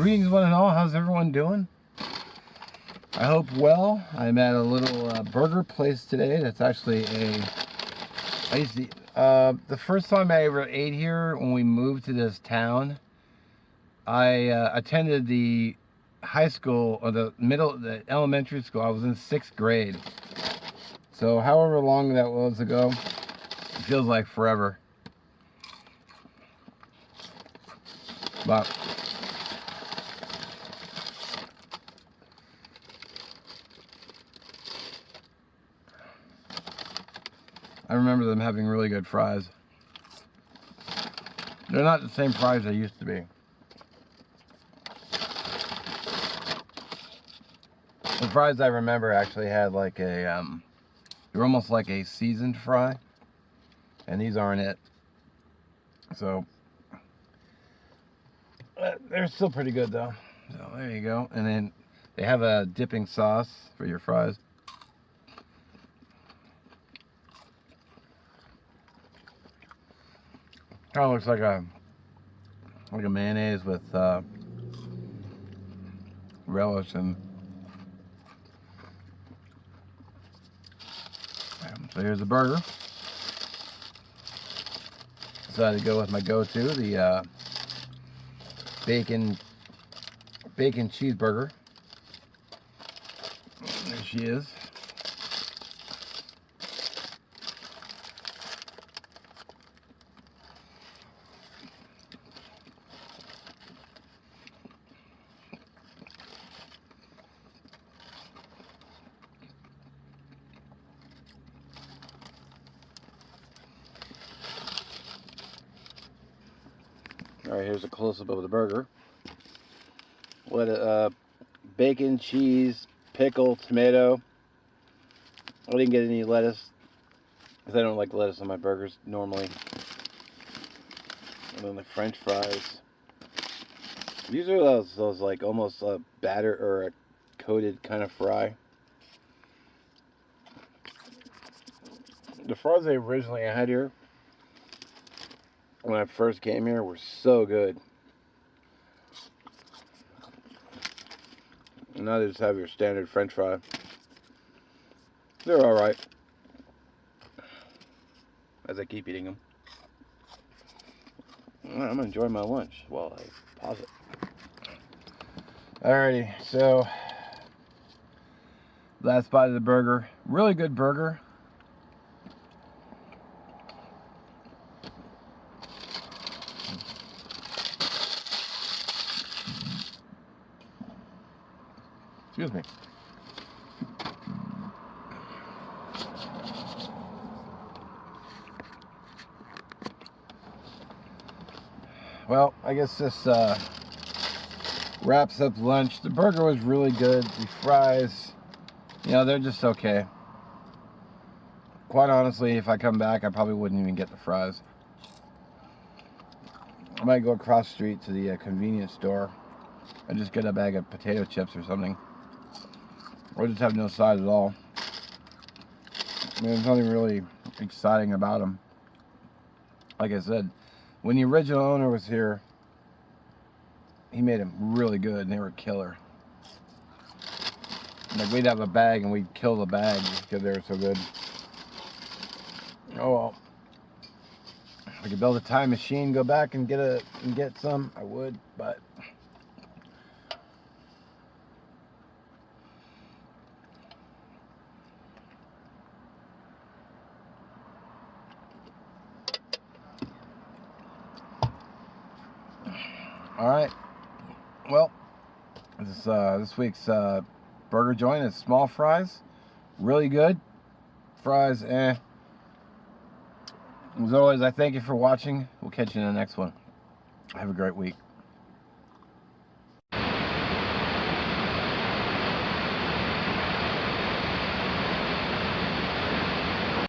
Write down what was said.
Greetings one and all, how's everyone doing? I hope well. I'm at a little burger place today. That's actually the first time I ever ate here when we moved to this town, I attended the high school, or the elementary school. I was in 6th grade. So however long that was ago, it feels like forever. But I remember them having really good fries. They're not the same fries they used to be. The fries I remember actually had like a, they're almost like a seasoned fry. And these aren't it. So, they're still pretty good though. So there you go. And then they have a dipping sauce for your fries. Kind of looks like a mayonnaise with relish and. So here's the burger. Decided to go with my go-to, the bacon cheeseburger. There she is. Alright, here's a close-up of the burger. Bacon, cheese, pickle, tomato. I didn't get any lettuce, because I don't like lettuce on my burgers normally. And then the French fries. These are those like almost a batter or a coated kind of fry. The fries I originally had here, when I first came here, were so good. And now they just have your standard French fry. They're alright. As I keep eating them. I'm enjoying my lunch while I pause it. Alrighty, so last bite of the burger. Really good burger. Excuse me. Well, I guess this wraps up lunch. The burger was really good. The fries, you know, they're just okay. Quite honestly, if I come back, I probably wouldn't even get the fries. I might go across the street to the convenience store and just get a bag of potato chips or something. Or just have no sides at all. I mean, there's nothing really exciting about them. Like I said, when the original owner was here, he made them really good and they were killer. Like, we'd have a bag and we'd kill the bag because they were so good. Oh well. If I could build a time machine, go back and get some, I would, but alright. Well, this week's burger joint is small fries. Really good. Fries, eh. As always, I thank you for watching. We'll catch you in the next one. Have a great week.